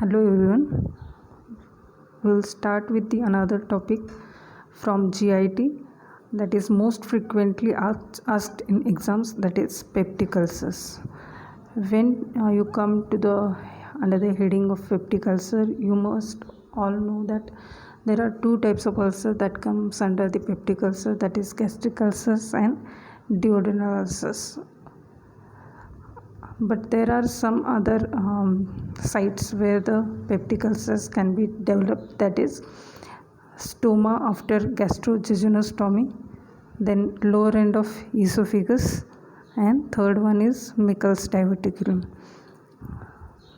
Hello everyone. We'll start with the another topic from GIT that is most frequently asked in exams, that is peptic ulcers. When you come to the under the heading of peptic ulcer, you must all know that there are two types of ulcer that comes under the peptic ulcer, that is gastric ulcers and duodenal ulcers. But there are some other sites where the peptic ulcers can be developed, that is stoma after gastrojejunostomy, then lower end of esophagus, and third one is Meckel's diverticulum.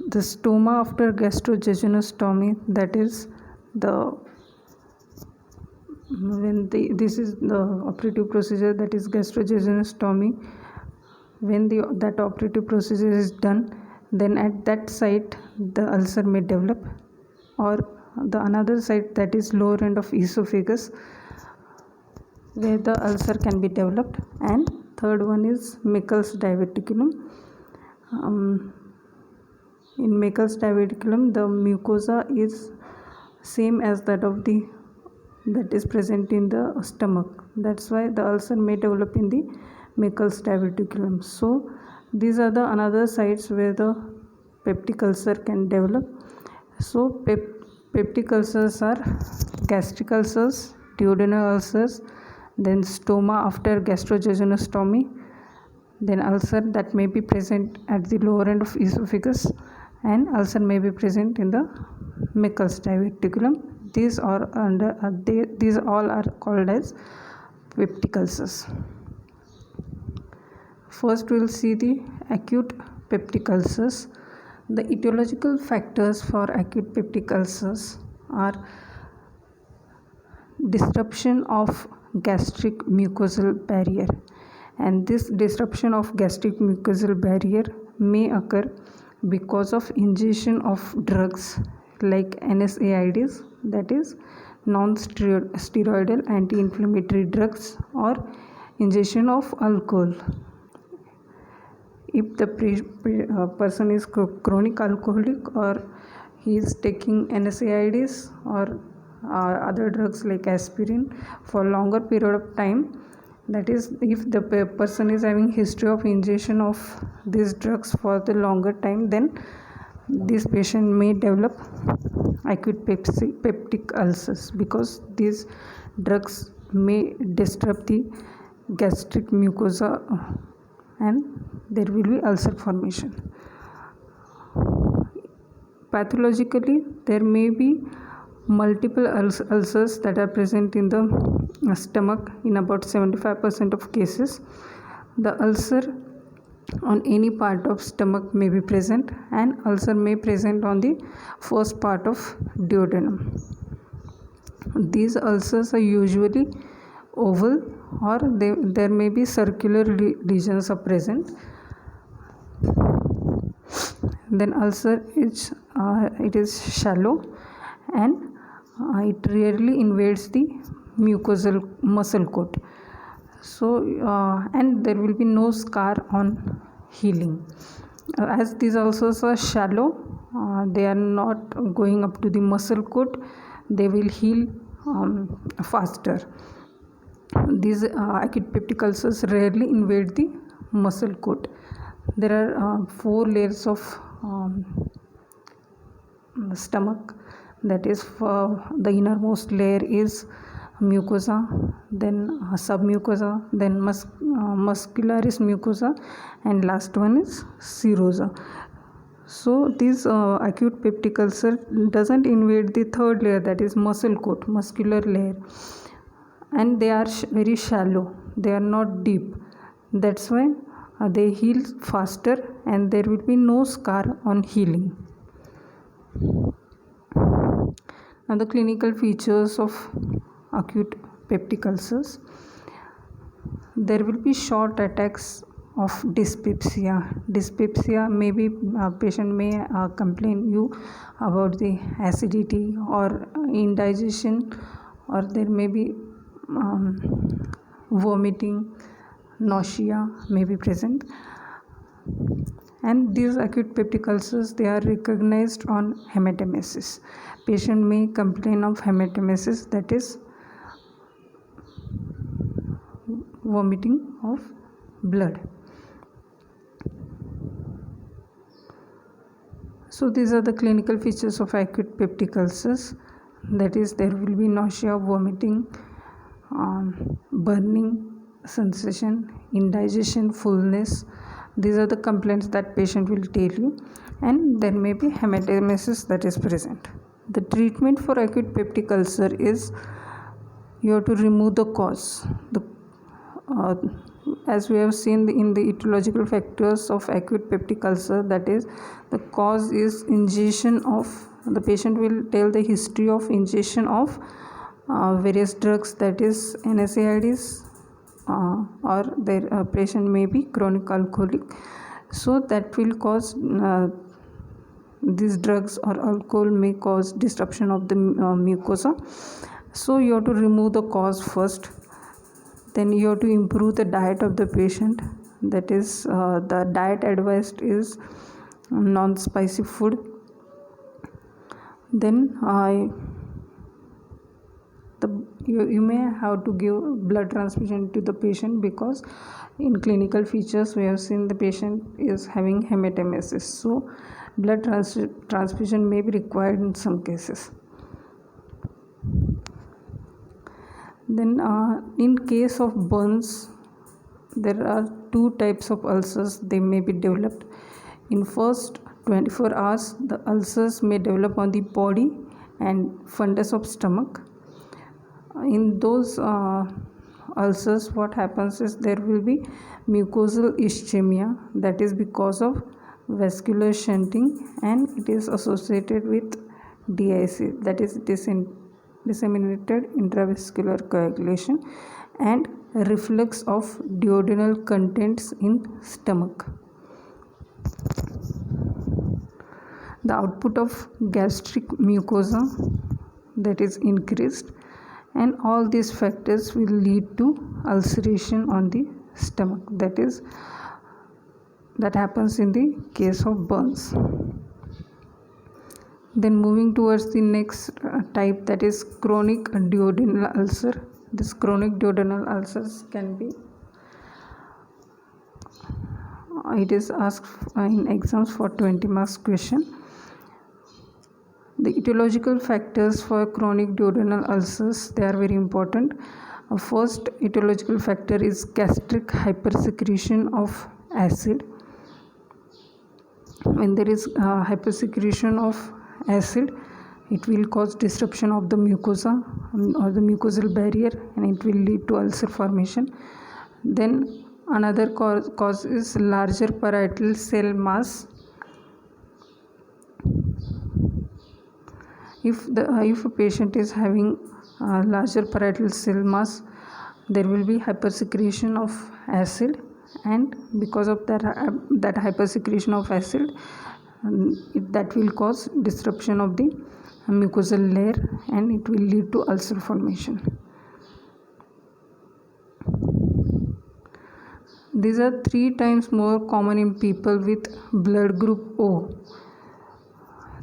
The stoma after gastrojejunostomy, that is this is the operative procedure, that is gastrojejunostomy. When that operative procedure is done, then at that site the ulcer may develop, or the another site, that is lower end of esophagus, where the ulcer can be developed, and third one is Meckel's diverticulum. In Meckel's diverticulum, the mucosa is same as that is present in the stomach. That's why the ulcer may develop in the Meckel's diverticulum. So these are the another sites where the peptic ulcer can develop. So peptic ulcers are gastric ulcers, duodenal ulcers, then stoma after gastrojejunostomy, then ulcer that may be present at the lower end of esophagus, and ulcer may be present in the Meckel's diverticulum. These all are called as peptic ulcers. First, we will see the acute peptic ulcers. The etiological factors for acute peptic ulcers are disruption of gastric mucosal barrier, and this disruption of gastric mucosal barrier may occur because of ingestion of drugs like NSAIDs, that is non-steroidal anti-inflammatory drugs, or ingestion of alcohol. If the person is chronic alcoholic, or he is taking NSAIDs or other drugs like aspirin for longer period of time, that is, if the person is having history of ingestion of these drugs for the longer time, then this patient may develop acute peptic ulcers, because these drugs may disrupt the gastric mucosa and there will be ulcer formation. Pathologically, there may be multiple ulcers that are present in the stomach. In about 75% of cases, the ulcer on any part of stomach may be present, and ulcer may present on the first part of duodenum. These ulcers are usually oval, or there may be circular lesions are present. Then ulcer it is shallow, and it rarely invades the mucosal muscle coat. So and there will be no scar on healing. As these ulcers are shallow, they are not going up to the muscle coat, they will heal faster. These acute peptic ulcers rarely invade the muscle coat. There are 4 layers of stomach, that is, the innermost layer is mucosa, then submucosa, then muscularis mucosa, and last one is serosa. So this acute peptic ulcer doesn't invade the third layer, that is muscle coat, muscular layer, and they are very shallow, they are not deep. That's why they heal faster, and there will be no scar on healing. Now the clinical features of acute peptic ulcers: there will be short attacks of dyspepsia. Dyspepsia may be patient may complain you about the acidity or indigestion, or there may be vomiting, nausea may be present, and these acute peptic ulcers, they are recognized on hematemesis. Patient may complain of hematemesis, that is vomiting of blood. So these are the clinical features of acute peptic ulcers, that is there will be nausea, vomiting, burning sensation, indigestion, fullness. These are the complaints that patient will tell you, and there may be hematemesis that is present. The treatment for acute peptic ulcer is you have to remove the cause. As we have seen in the etiological factors of acute peptic ulcer, that is the cause is ingestion of, the patient will tell the history of ingestion of various drugs, that is NSAIDs, or their patient may be chronic alcoholic, so that will cause these drugs or alcohol may cause disruption of the mucosa. So you have to remove the cause first. Then you have to improve the diet of the patient, that is the diet advised is non-spicy food. Then you may have to give blood transfusion to the patient, because in clinical features we have seen the patient is having hematemesis, so blood transfusion may be required in some cases. Then in case of burns, there are two types of ulcers, they may be developed. In first 24 hours, the ulcers may develop on the body and fundus of stomach. In those ulcers, what happens is there will be mucosal ischemia, that is because of vascular shunting, and it is associated with DIC, that is disseminated intravascular coagulation, and reflux of duodenal contents in stomach. The output of gastric mucosa, that is increased, and all these factors will lead to ulceration on the stomach, that happens in the case of burns. Then moving towards the next type, that is chronic duodenal ulcer. This chronic duodenal ulcers can be, it is asked in exams for 20 marks question. The etiological factors for chronic duodenal ulcers, they are very important. First etiological factor is gastric hypersecretion of acid. When there is hypersecretion of acid, it will cause disruption of the mucosa or the mucosal barrier, and it will lead to ulcer formation. Then another cause is larger parietal cell mass. If a patient is having larger parietal cell mass, there will be hypersecretion of acid, and because of that hypersecretion of acid, that will cause disruption of the mucosal layer, and it will lead to ulcer formation. These are 3 times more common in people with blood group O.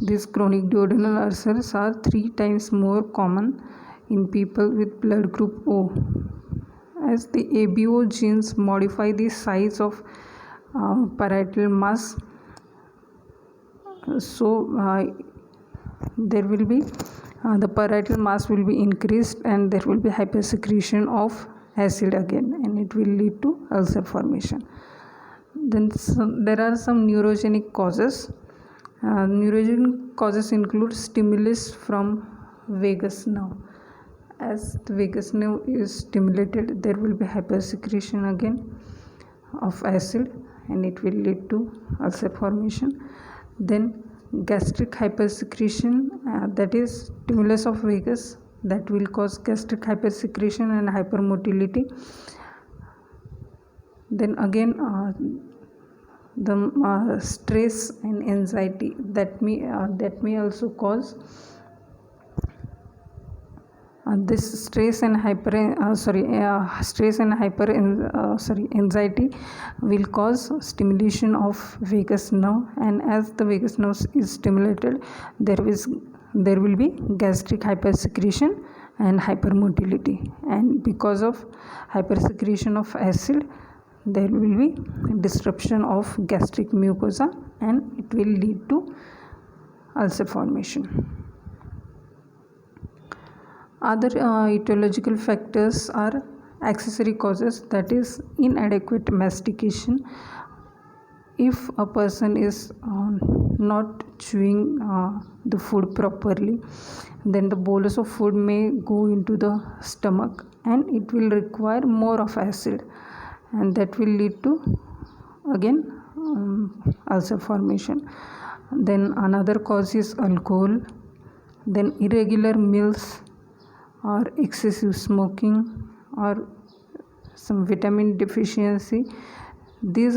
These chronic duodenal ulcers are 3 times more common in people with blood group O, as the ABO genes modify the size of parietal mass. So there will be the parietal mass will be increased, and there will be hypersecretion of acid again, and it will lead to ulcer formation. Then there are some neurogenic causes. Neurogenic causes include stimulus from vagus nerve. As the vagus nerve is stimulated, there will be hypersecretion again of acid, and it will lead to ulcer formation. Then gastric hypersecretion, that is stimulus of vagus, that will cause gastric hypersecretion and hypermotility. Then again the stress and anxiety, that may also cause This stress and anxiety will cause stimulation of vagus nerve, and as the vagus nerve is stimulated, there will be gastric hypersecretion and hypermotility, and because of hypersecretion of acid there will be disruption of gastric mucosa and it will lead to ulcer formation. Other etiological factors are accessory causes, that is inadequate mastication. If a person is not chewing the food properly, then the bolus of food may go into the stomach and it will require more of acid, and that will lead to again ulcer formation. Then another cause is alcohol, then irregular meals or excessive smoking or some vitamin deficiency. These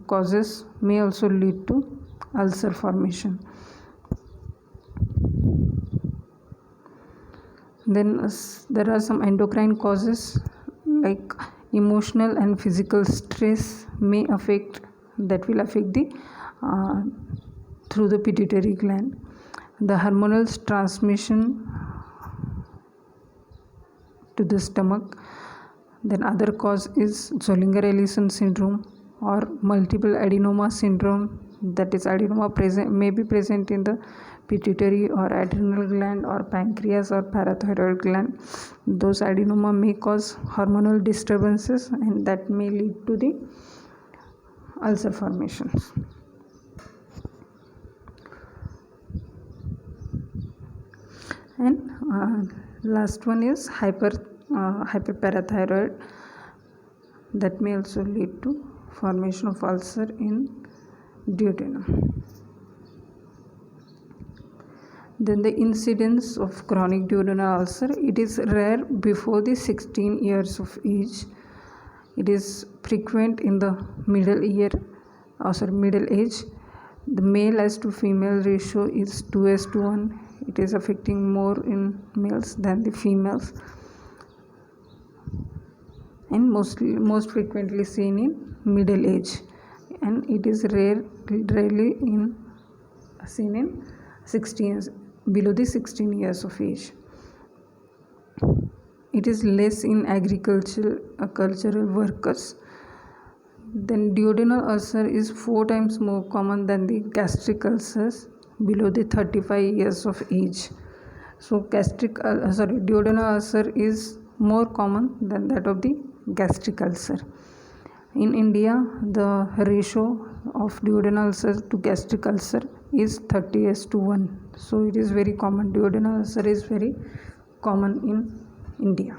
causes may also lead to ulcer formation. Then there are some endocrine causes like emotional and physical stress will affect the through the pituitary gland. The hormonal transmission to the stomach. Then other cause is Zollinger-Ellison syndrome or multiple adenoma syndrome, that is adenoma may be present in the pituitary or adrenal gland or pancreas or parathyroid gland. Those adenoma may cause hormonal disturbances and that may lead to the ulcer formations. And last one is hyperparathyroid, that may also lead to formation of ulcer in duodenum. Then the incidence of chronic duodenal ulcer, it is rare before the 16 years of age. It is frequent in the middle age. The male as to female ratio is 2:1. It is affecting more in males than the females, and most frequently seen in middle age, and it is rarely seen in 16 below the 16 years of age. It is less in cultural workers. Then duodenal ulcer is 4 times more common than the gastric ulcers below the 35 years of age. So duodenal ulcer is more common than that of the gastric ulcer. In India, the ratio of duodenal ulcer to gastric ulcer is 30:1. So it is very common. Duodenal ulcer is very common in India.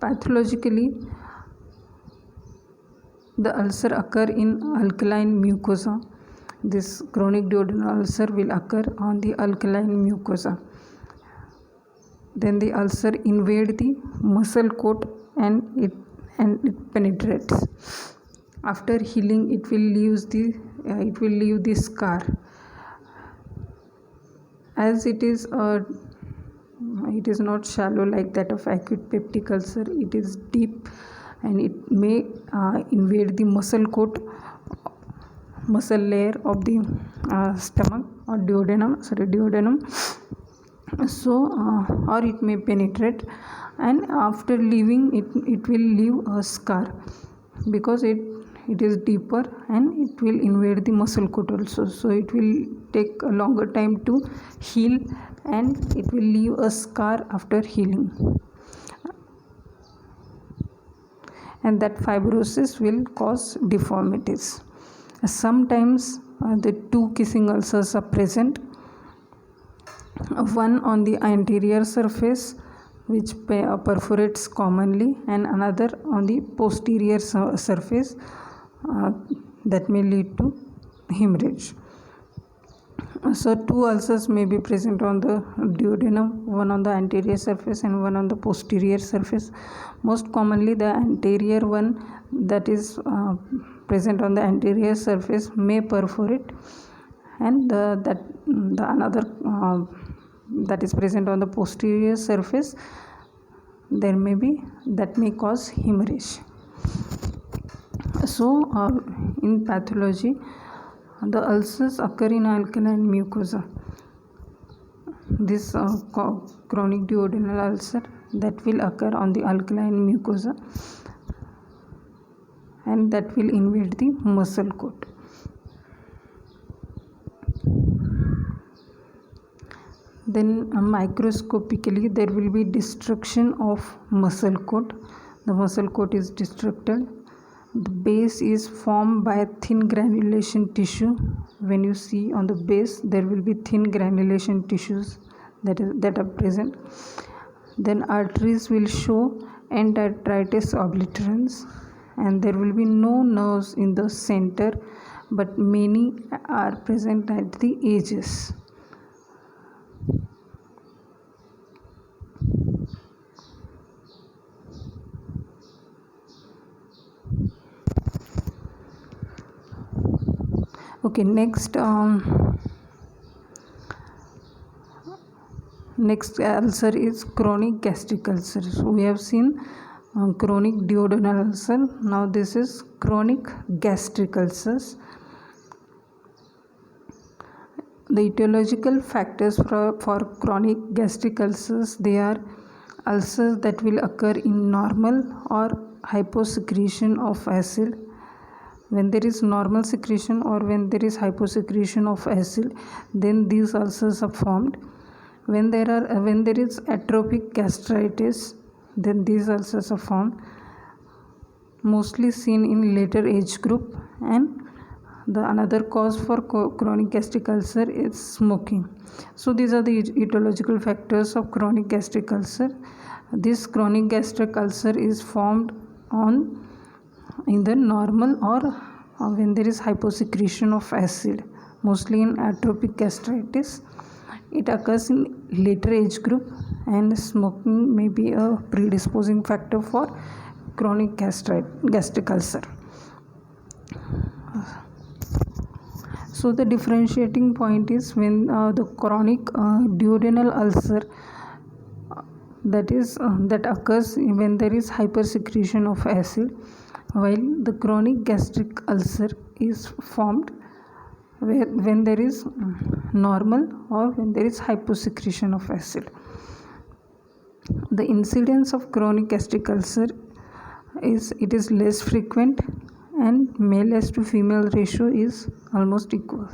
Pathologically, the ulcer occur in alkaline mucosa. This chronic duodenal ulcer will occur on the alkaline mucosa. Then the ulcer invade the muscle coat and it penetrates. After healing, it will leave the scar. As it is not shallow like that of acute peptic ulcer. It is deep and it may invade the muscle layer of the stomach or duodenum. So or it may penetrate, and after leaving it will leave a scar because it is deeper and it will invade the muscle coat also. So it will take a longer time to heal and it will leave a scar after healing, and that fibrosis will cause deformities. Sometimes the 2 kissing ulcers are present, one on the anterior surface which perforates commonly, and another on the posterior surface that may lead to hemorrhage. So 2 ulcers may be present on the duodenum, one on the anterior surface and one on the posterior surface. Most commonly the anterior one, that is present on the anterior surface, may perforate, and the another that is present on the posterior surface, there may be that may cause hemorrhage. So in pathology, the ulcers occur in alkaline mucosa. This chronic duodenal ulcer that will occur on the alkaline mucosa, and that will invade the muscle coat. Then microscopically there will be destruction of muscle coat. The muscle coat is destructed. The base is formed by thin granulation tissue. When you see on the base, there will be thin granulation tissues that are present. Then arteries will show endarteris obliterans, and there will be no nerves in the center, but many are present at the edges. Okay, next ulcer is chronic gastric ulcer. So we have seen chronic duodenal ulcer. Now this is chronic gastric ulcers. The etiological factors for chronic gastric ulcers, they are ulcers that will occur in normal or hyposecretion of acid. When there is normal secretion or when there is hyposecretion of acid, then these ulcers are formed. When there is atrophic gastritis, then these ulcers are formed, mostly seen in later age group. And the another cause for chronic gastric ulcer is smoking. So these are the etiological factors of chronic gastric ulcer. This chronic gastric ulcer is formed in the normal or when there is hyposecretion of acid, mostly in atrophic gastritis. It occurs in later age group, and smoking may be a predisposing factor for chronic gastric ulcer. So the differentiating point is when the chronic duodenal ulcer that occurs when there is hypersecretion of acid, while the chronic gastric ulcer is formed when there is normal or when there is hyposecretion of acid. The incidence of chronic gastric ulcer is less frequent, and male as to female ratio is almost equal.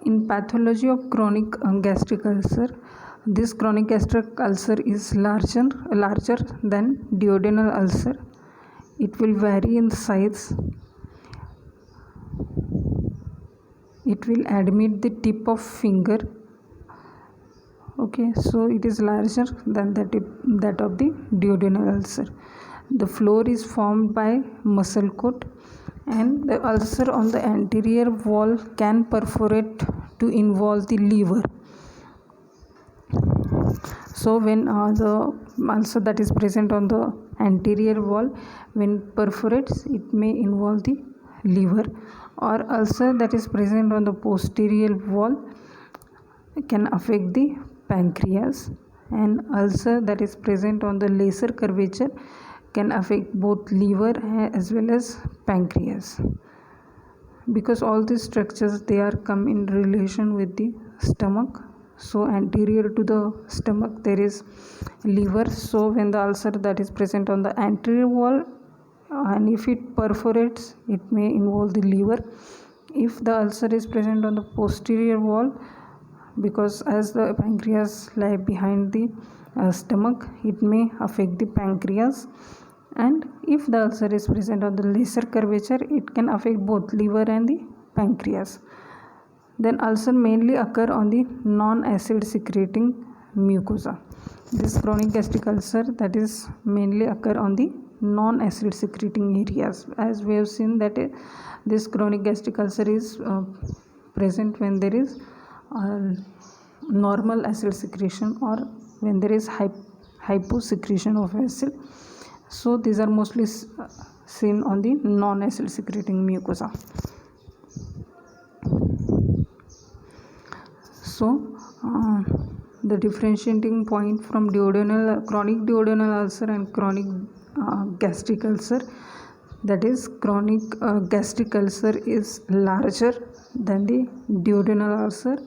In pathology of chronic gastric ulcer, this chronic gastric ulcer is larger than duodenal ulcer. It will vary in size. It will admit the tip of finger. Okay, so it is larger than that of the duodenal ulcer. The floor is formed by muscle coat, and the ulcer on the anterior wall can perforate to involve the liver. So when the ulcer that is present on the anterior wall, when perforates, it may involve the liver. Or ulcer that is present on the posterior wall can affect the pancreas, and ulcer that is present on the lesser curvature can affect both liver as well as pancreas, because all these structures, they are come in relation with the stomach. So anterior to the stomach there is liver. So when the ulcer that is present on the anterior wall, and if it perforates, it may involve the liver. If the ulcer is present on the posterior wall, because as the pancreas lie behind the stomach, it may affect the pancreas. And if the ulcer is present on the lesser curvature, it can affect both liver and the pancreas. Then ulcer mainly occur on the non-acid secreting mucosa. This chronic gastric ulcer that is mainly occur on the non-acid secreting areas. As we have seen that this chronic gastric ulcer is present when there is normal acid secretion or when there is hyposecretion of acid. So these are mostly seen on the non-acid secreting mucosa. So the differentiating point from chronic duodenal ulcer and chronic gastric ulcer, that is chronic gastric ulcer is larger than the duodenal ulcer.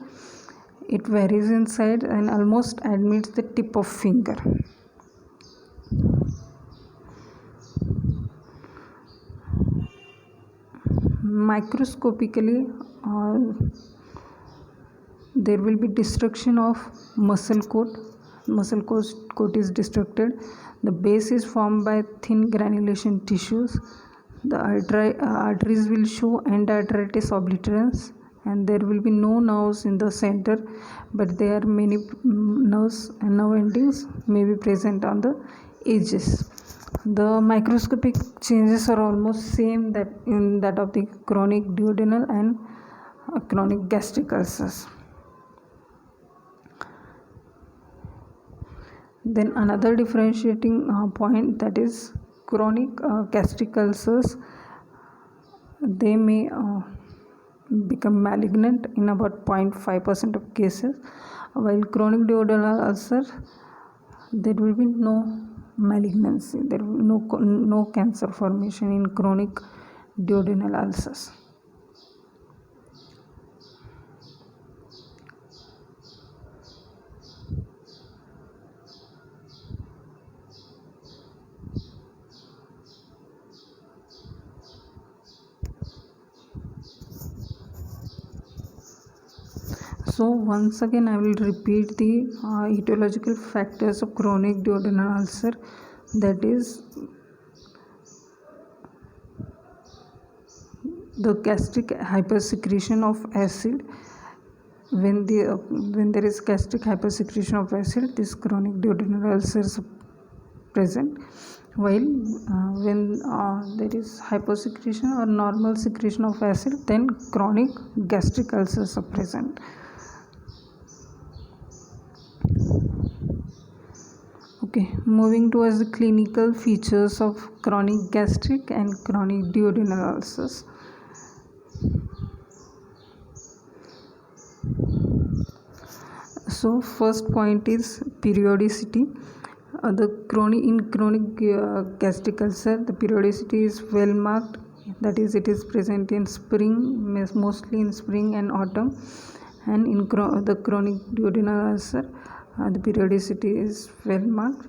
It varies in size and almost admits the tip of finger. Microscopically, there will be destruction of muscle coat is destructed. The base is formed by thin granulation tissues. The arteries will show endarteritis obliterans, and there will be no nerves in the center, but there are many nerves and nerve endings may be present on the edges. The microscopic changes are almost same that in that of the chronic duodenal and chronic gastric ulcers. Then another differentiating point, that is chronic gastric ulcers, they may become malignant in about 0.5% of cases, while chronic duodenal ulcer, there will be no malignancy, there will be no cancer formation in chronic duodenal ulcers. So once again I will repeat the etiological factors of chronic duodenal ulcer, that is the gastric hypersecretion of acid. When there is gastric hypersecretion of acid, this chronic duodenal ulcer is present, while when there is hyposecretion or normal secretion of acid, then chronic gastric ulcers are present. Okay, moving towards the clinical features of chronic gastric and chronic duodenal ulcers. So first point is periodicity. In chronic gastric ulcer, the periodicity is well marked, that is, it is present in spring, mostly in spring and autumn, and in the chronic duodenal ulcer, the periodicity is well marked.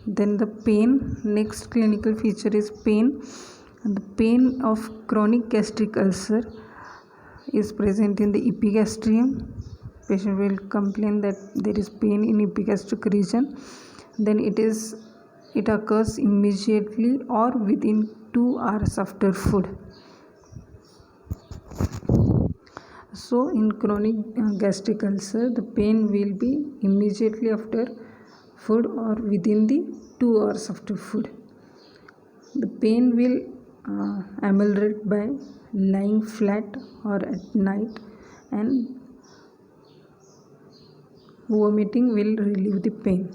Then the pain, next clinical feature is pain, and the pain of chronic gastric ulcer is present in the epigastrium. Patient will complain that there is pain in epigastric region. Then it occurs immediately or within 2 hours after food. So in chronic gastric ulcer, the pain will be immediately after food or within the 2 hours after food. The pain will ameliorate by lying flat or at night, and vomiting will relieve the pain.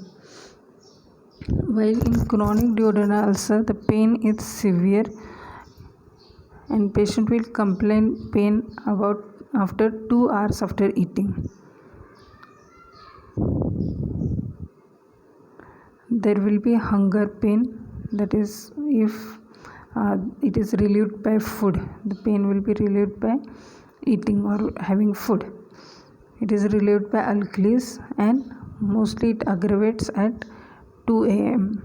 While in chronic duodenal ulcer, the pain is severe and patient will complain pain about after 2 hours after eating. There will be hunger pain, that is, if it is relieved by food, the pain will be relieved by eating or having food. It is relieved by alkalis, and mostly it aggravates at 2 a.m.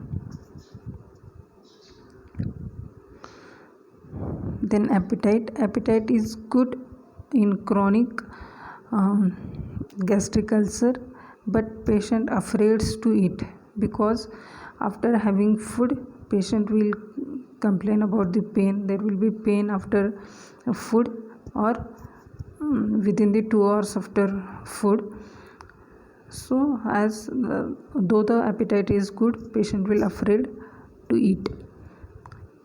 Then appetite is good in chronic gastric ulcer, but patient afraid to eat, because after having food, patient will complain about the pain. There will be pain after food or within the 2 hours after food. So though the appetite is good, patient will afraid to eat.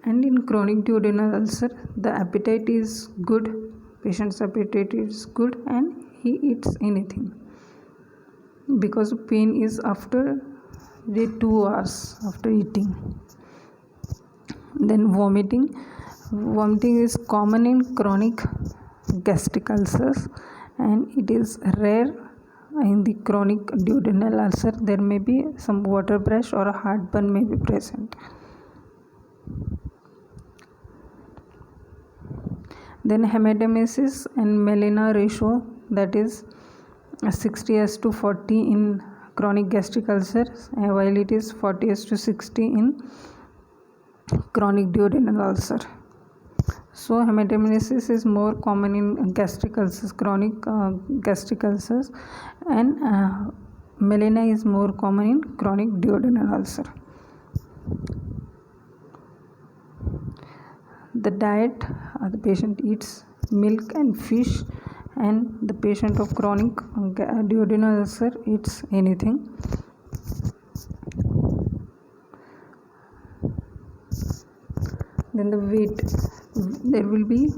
And in chronic duodenal ulcer, the appetite is good, patient's appetite is good, and he eats anything, because pain is after the 2 hours after eating. Then vomiting is common in chronic gastric ulcers, and it is rare in the chronic duodenal ulcer. There may be some water brush or a heartburn may be present. Then hematemesis and melena ratio, that is 60:40 in chronic gastric ulcers, while it is 40:60 in chronic duodenal ulcer. So hematemesis is more common in gastric ulcers, chronic gastric ulcers, and melena is more common in chronic duodenal ulcer. The diet, the patient eats milk and fish, and the patient of chronic duodenal ulcer eats anything. Then the weight, there will be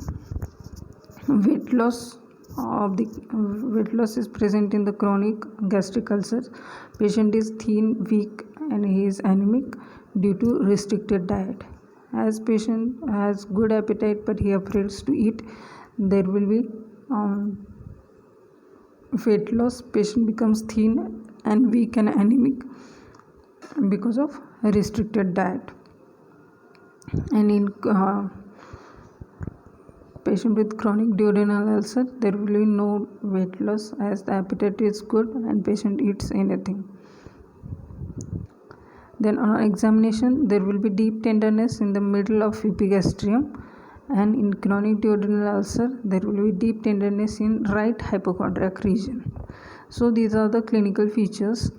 weight loss. Weight loss is present in the chronic gastric ulcers. Patient is thin, weak, and he is anemic due to restricted diet. As patient has good appetite but he afraid to eat, there will be weight loss. Patient becomes thin and weak and anemic because of restricted diet. And in patient with chronic duodenal ulcer, there will be no weight loss as the appetite is good and patient eats anything. Then on examination, there will be deep tenderness in the middle of epigastrium, and in chronic duodenal ulcer, there will be deep tenderness in right hypochondriac region. So these are the clinical features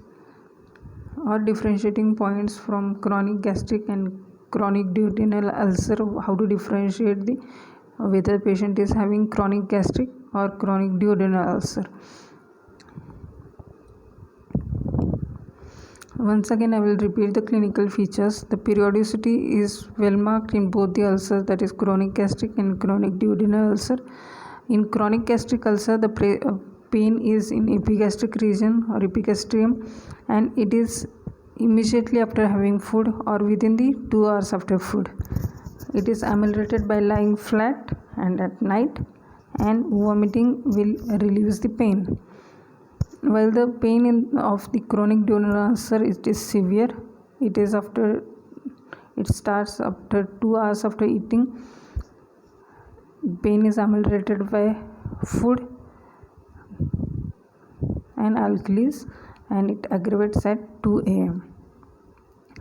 or differentiating points from chronic gastric and chronic duodenal ulcer. How to differentiate whether patient is having chronic gastric or chronic duodenal ulcer. Once again, I will repeat the clinical features. The periodicity is well marked in both the ulcers, that is chronic gastric and chronic duodenal ulcer. In chronic gastric ulcer, the pain is in epigastric region or epigastrium, and it is immediately after having food or within the 2 hours after food. It is ameliorated by lying flat and at night, and vomiting will relieve the pain. While the pain of the chronic duodenal ulcer is severe, it starts after 2 hours after eating. Pain is ameliorated by food and alkalis, and it aggravates at 2 a.m.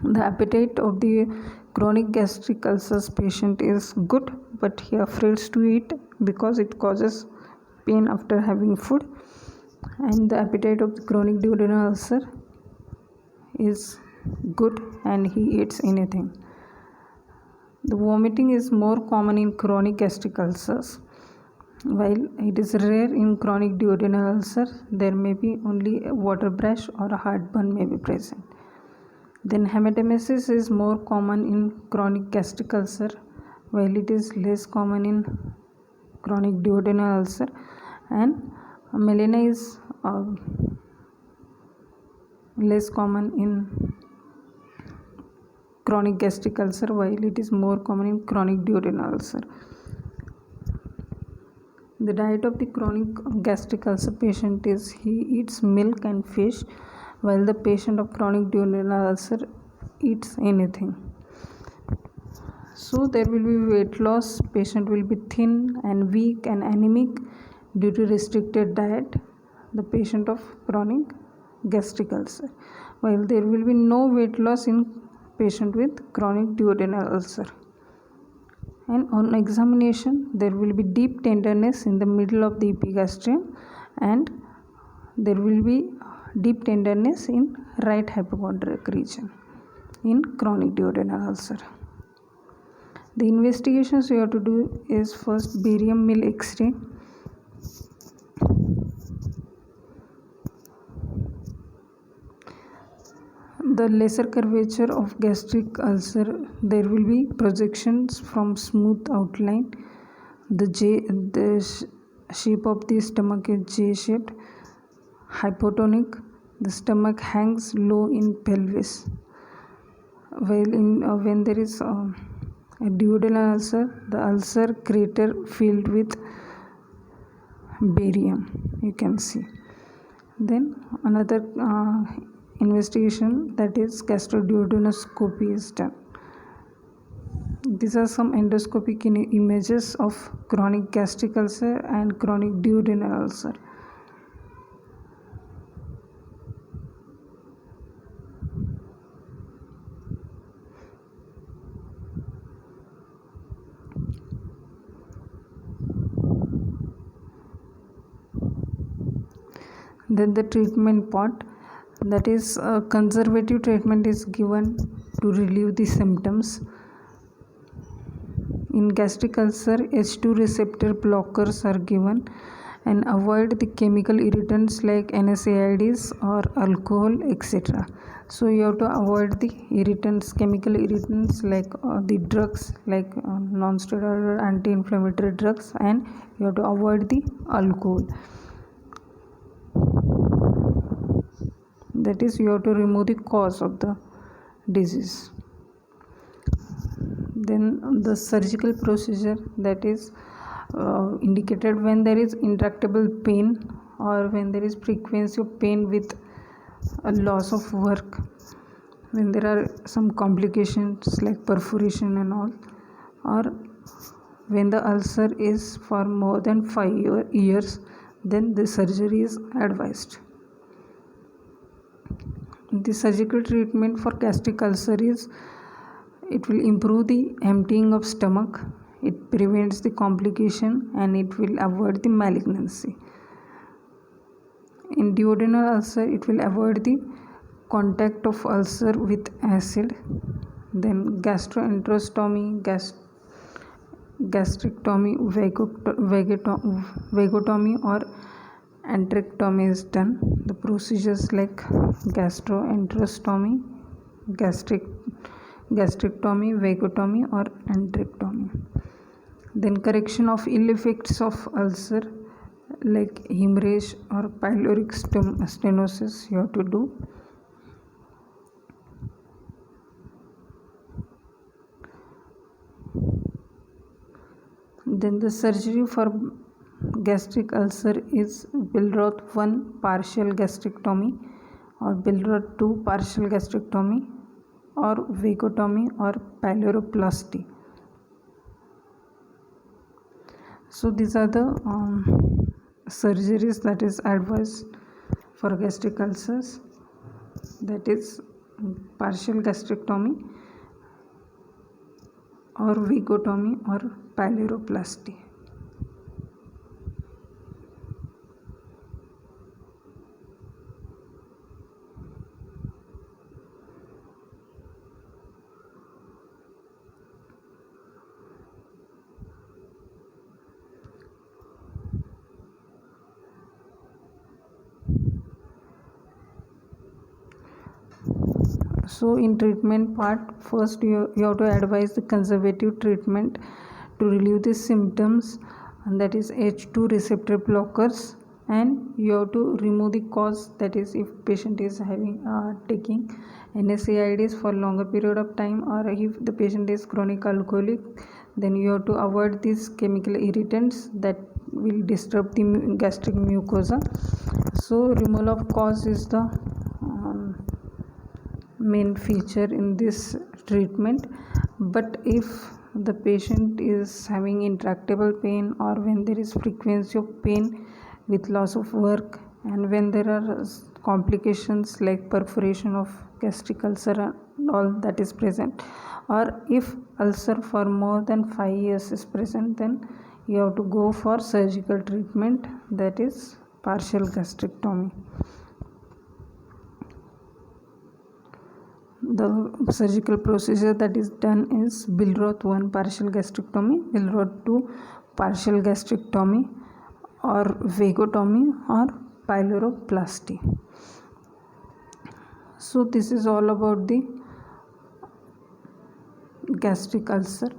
The appetite of the chronic gastric ulcers patient is good, but he afraid to eat because it causes pain after having food. And the appetite of the chronic duodenal ulcer is good and he eats anything. The vomiting is more common in chronic gastric ulcers, while it is rare in chronic duodenal ulcer. There may be only a water brush or a heartburn may be present. Then hematemesis is more common in chronic gastric ulcer, while it is less common in chronic duodenal ulcer, and melena is less common in chronic gastric ulcer, while it is more common in chronic duodenal ulcer. The diet of the chronic gastric ulcer patient is he eats milk and fish, while the patient of chronic duodenal ulcer eats anything. So there will be weight loss. Patient will be thin and weak and anemic due to restricted diet, the patient of chronic gastric ulcer, while there will be no weight loss in patient with chronic duodenal ulcer. And on examination, there will be deep tenderness in the middle of the epigastrium, and there will be deep tenderness in right hypochondriac region in chronic duodenal ulcer. The investigations you have to do is first barium meal X-ray. The lesser curvature of gastric ulcer, there will be projections from smooth outline. The shape of the stomach is J-shaped, hypotonic. The stomach hangs low in pelvis. While when there is A duodenal ulcer, the ulcer crater filled with barium, you can see. Then another investigation, that is gastroduodenoscopy, is done. These are some endoscopic images of chronic gastric ulcer and chronic duodenal ulcer. Then the treatment part, that is conservative treatment is given to relieve the symptoms. In gastric ulcer, H2 receptor blockers are given, and avoid the chemical irritants like NSAIDs or alcohol, etc. So you have to avoid the irritants, chemical irritants, like the drugs like non-steroidal anti-inflammatory drugs, and you have to avoid the alcohol. That is, you have to remove the cause of the disease. Then the surgical procedure, that is indicated when there is intractable pain, or when there is frequency of pain with a loss of work, when there are some complications like perforation and all, or when the ulcer is for more than 5 years, then the surgery is advised. The surgical treatment for gastric ulcer is, it will improve the emptying of stomach, it prevents the complication, and it will avoid the malignancy. In duodenal ulcer, it will avoid the contact of ulcer with acid. Then gastroenterostomy, gastrectomy, vagotomy or enterectomy is done. The procedures like gastroenterostomy, gastrectomy, vagotomy or enterectomy. Then correction of ill effects of ulcer like hemorrhage or pyloric stenosis you have to do. Then the surgery for gastric ulcer is Billroth 1 partial gastrectomy, or Billroth 2 partial gastrectomy, or vagotomy or pyloroplasty. So these are the surgeries that is advised for gastric ulcers, that is partial gastrectomy or vagotomy or pyloroplasty. So in treatment part, first you have to advise the conservative treatment to relieve the symptoms, and that is H2 receptor blockers, and you have to remove the cause, that is if patient is having taking NSAIDs for longer period of time, or if the patient is chronic alcoholic, then you have to avoid these chemical irritants that will disturb the gastric mucosa. So removal of cause is the main feature in this treatment. But if the patient is having intractable pain, or when there is frequency of pain with loss of work, and when there are complications like perforation of gastric ulcer and all that is present, or if ulcer for more than 5 years is present, then you have to go for surgical treatment, that is partial gastrectomy. The surgical procedure that is done is Billroth 1 partial gastrectomy, Billroth 2 partial gastrectomy, or vagotomy or pyloroplasty. So this is all about the gastric ulcer.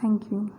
Thank you.